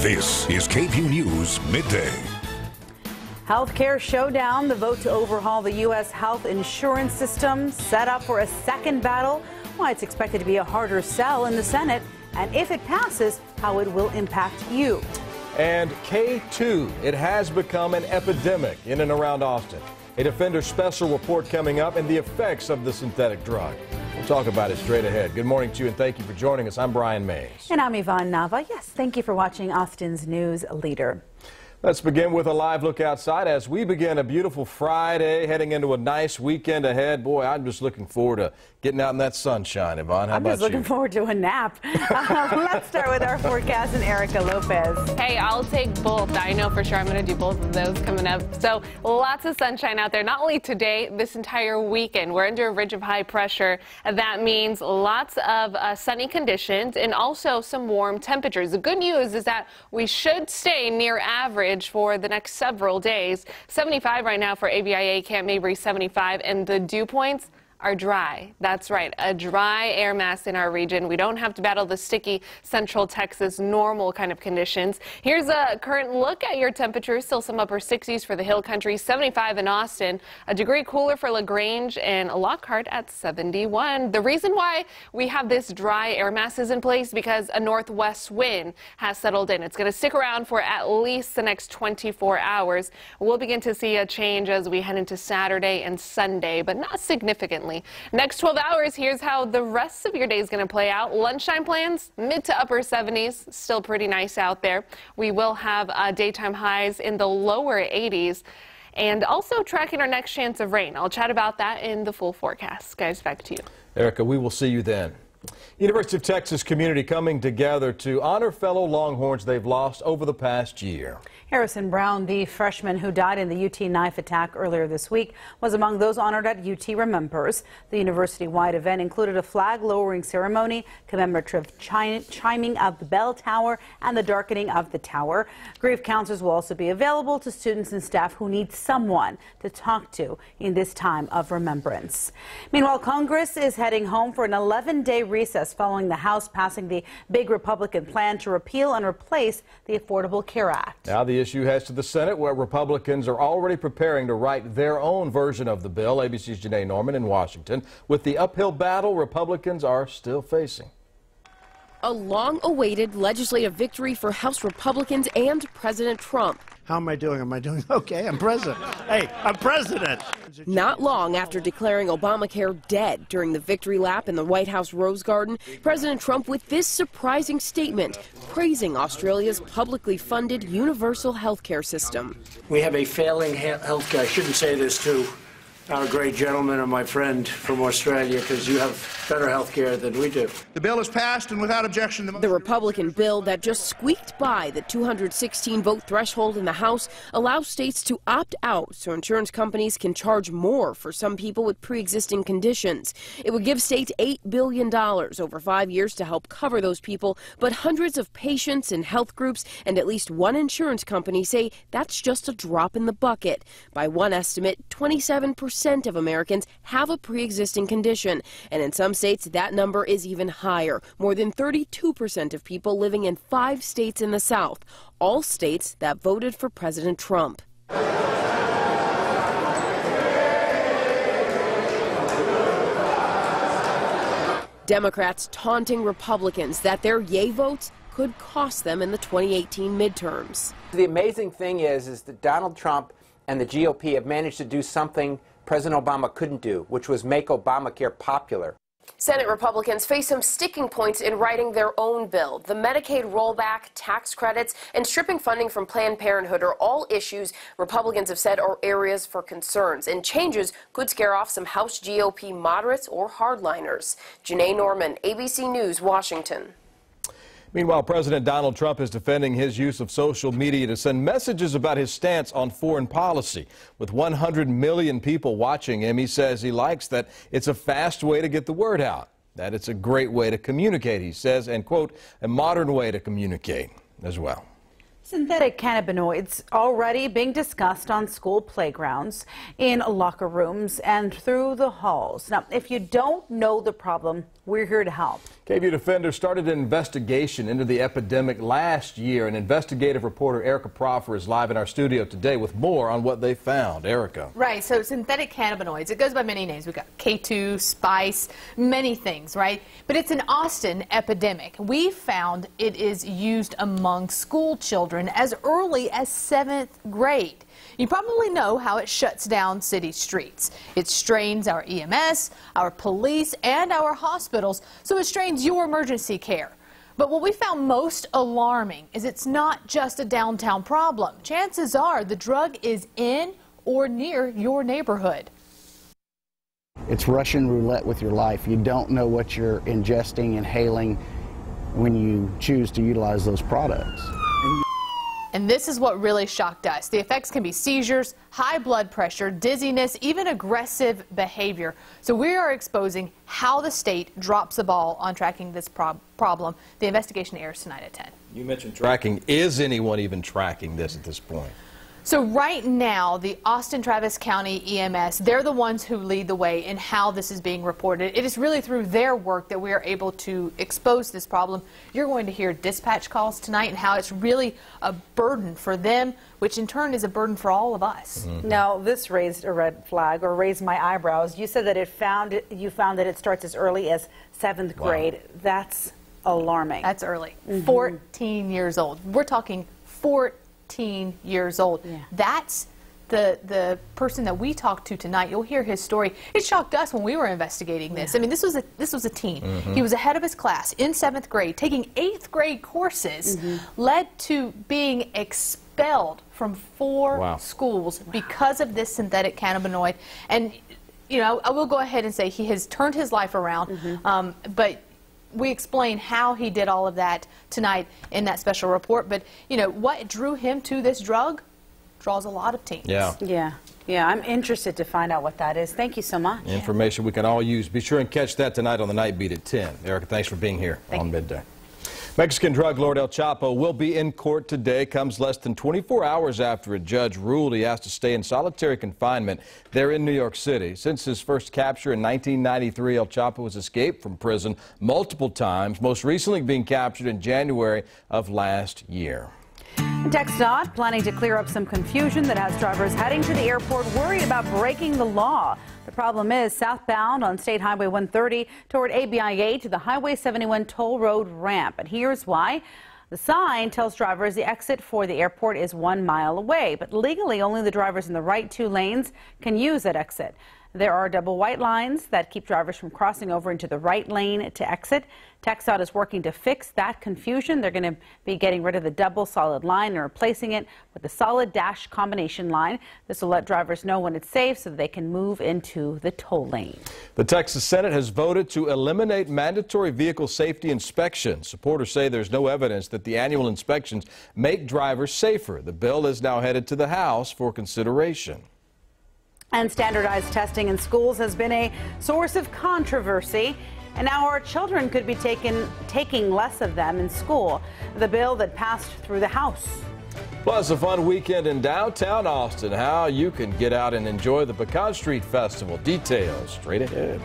This is KVUE News Midday. Healthcare showdown. The vote to overhaul the U.S. health insurance system set up for a second battle. Why it's expected to be a harder sell in the Senate, and if it passes, how it will impact you. And K2, it has become an epidemic in and around Austin. A Defender special report coming up and the effects of the synthetic drug. We'll talk about it straight ahead. Good morning to you and thank you for joining us. I'm Brian Mays. And I'm Yvonne Nava. Yes, thank you for watching Austin's News Leader. Let's begin with a live look outside as we begin a beautiful Friday, heading into a nice weekend ahead. Boy, I'm just looking forward to getting out in that sunshine, Yvonne. How about you? I'm just looking forward to a nap. Let's start with our forecast and Erica Lopez. Hey, I'll take both. I know for sure I'm going to do both of those coming up. So lots of sunshine out there, not only today, this entire weekend. We're under a ridge of high pressure. That means lots of sunny conditions and also some warm temperatures. The good news is that we should stay near average for the next several days. 75 right now for ABIA, Camp Mabry 75, and the dew points are dry. That's right, a dry air mass in our region. We don't have to battle the sticky central Texas normal kind of conditions. Here's a current look at your temperatures. Still some upper 60s for the hill country, 75 in Austin, a degree cooler for LaGrange and Lockhart at 71. The reason why we have this dry air mass is in place because a northwest wind has settled in. It's going to stick around for at least the next 24 hours. We'll begin to see a change as we head into Saturday and Sunday, but not significantly. Next 12 hours, here's how the rest of your day is going to play out. Lunchtime plans, mid to upper 70s, still pretty nice out there. We will have daytime highs in the lower 80s. And also tracking our next chance of rain. I'll chat about that in the full forecast. Guys, back to you. Erica, we will see you then. University of Texas community coming together to honor fellow Longhorns they've lost over the past year. Harrison Brown, the freshman who died in the UT knife attack earlier this week, was among those honored at UT Remembers. The university-wide event included a flag-lowering ceremony, commemorative chiming of the bell tower, and the darkening of the tower. Grief counselors will also be available to students and staff who need someone to talk to in this time of remembrance. Meanwhile, Congress is heading home for an 11-day recess following the House passing the big Republican plan to repeal and replace the Affordable Care Act. Now the issue heads to the Senate, where Republicans are already preparing to write their own version of the bill. ABC's Janae Norman in Washington with the uphill battle Republicans are still facing. A long-awaited legislative victory for House Republicans and President Trump. How am I doing? Am I doing okay? I'm president. Hey, I'm president. Not long after declaring Obamacare dead during the victory lap in the White House Rose Garden, President Trump with this surprising statement, praising Australia's publicly funded universal health care system. We have a failing health care. I shouldn't say this to our great gentleman and my friend from Australia, because you have better health care than we do. The bill is passed and without objection. The Republican bill that just squeaked by the 216 vote threshold in the House allows states to opt out so insurance companies can charge more for some people with pre-existing conditions. It would give states $8 billion over 5 years to help cover those people, but hundreds of patients and health groups and at least one insurance company say that's just a drop in the bucket. By one estimate, 27% of Americans have a pre-existing condition, and in some states that number is even higher. More than 32% of people living in 5 states in the South, all states that voted for President Trump. Democrats taunting Republicans that their yay votes could cost them in the 2018 midterms. The amazing thing is that Donald Trump and the GOP have managed to do something President Obama couldn't do, which was make Obamacare popular. Senate Republicans face some sticking points in writing their own bill. The Medicaid rollback, tax credits, and stripping funding from Planned Parenthood are all issues Republicans have said are areas for concerns, and changes could scare off some House GOP moderates or hardliners. Janae Norman, ABC News, Washington. Meanwhile, President Donald Trump is defending his use of social media to send messages about his stance on foreign policy. With 100 million people watching him, he says he likes that it's a fast way to get the word out, that it's a great way to communicate, he says, and, quote, a modern way to communicate as well. Synthetic cannabinoids already being discussed on school playgrounds, in locker rooms, and through the halls. Now, if you don't know the problem, we're here to help. KVUE Defender started an investigation into the epidemic last year, and investigative reporter Erica Proffer is live in our studio today with more on what they found. Erica. Right, so synthetic cannabinoids, it goes by many names. We've got K2, spice, many things, right? But it's an Austin epidemic. We found it is used among school children as early as 7th grade. You probably know how it shuts down city streets. It strains our EMS, our police, and our hospitals, so it strains your emergency care. But what we found most alarming is it's not just a downtown problem. Chances are the drug is in or near your neighborhood. It's Russian roulette with your life. You don't know what you're ingesting, inhaling when you choose to utilize those products. And this is what really shocked us. The effects can be seizures, high blood pressure, dizziness, even aggressive behavior. So we are exposing how the state drops the ball on tracking this problem. The investigation airs tonight at 10. You mentioned tracking. Is anyone even tracking this at this point? So right now, the Austin Travis County EMS, they're the ones who lead the way in how this is being reported. It is really through their work that we are able to expose this problem. You're going to hear dispatch calls tonight and how it's really a burden for them, which in turn is a burden for all of us. Now, this raised a red flag, or raised my eyebrows. You said that you found that it starts as early as 7th grade. Wow. That's alarming. That's early. 14 years old. We're talking 14 years old. Yeah. That's the person that we talked to tonight. You'll hear his story. It shocked us when we were investigating this. Yeah. I mean, this was a teen. He was ahead of his class in 7th grade, taking 8th grade courses, led to being expelled from 4 schools because of this synthetic cannabinoid. And you know, I will go ahead and say he has turned his life around, but we explain how he did all of that tonight in that special report. But, you know, what drew him to this drug draws a lot of teens. Yeah, I'm interested to find out what that is. Thank you so much. Information we can all use. Be sure and catch that tonight on the Night Beat at 10. Erica, thanks for being here on Midday. Mexican drug lord El Chapo will be in court today. Comes less than 24 hours after a judge ruled he has to stay in solitary confinement there in New York City. Since his first capture in 1993, El Chapo has escaped from prison multiple times, most recently being captured in January of last year. TxDOT planning to clear up some confusion that has drivers heading to the airport worried about breaking the law. The problem is southbound on State Highway 130 toward ABI-8 to the Highway 71 toll road ramp. And here's why. The sign tells drivers the exit for the airport is 1 mile away, but legally only the drivers in the right 2 lanes can use that exit. There are double white lines that keep drivers from crossing over into the right lane to exit. TxDOT is working to fix that confusion. They're going to be getting rid of the double solid line and replacing it with the solid dash combination line. This will let drivers know when it's safe so that they can move into the toll lane. The Texas Senate has voted to eliminate mandatory vehicle safety inspections. Supporters say there's no evidence that the annual inspections make drivers safer. The bill is now headed to the House for consideration. And standardized testing in schools has been a source of controversy, and now our children could be taking less of them in school. The bill that passed through the House. Plus, a fun weekend in downtown Austin. How you can get out and enjoy the Pecan Street Festival. Details straight ahead.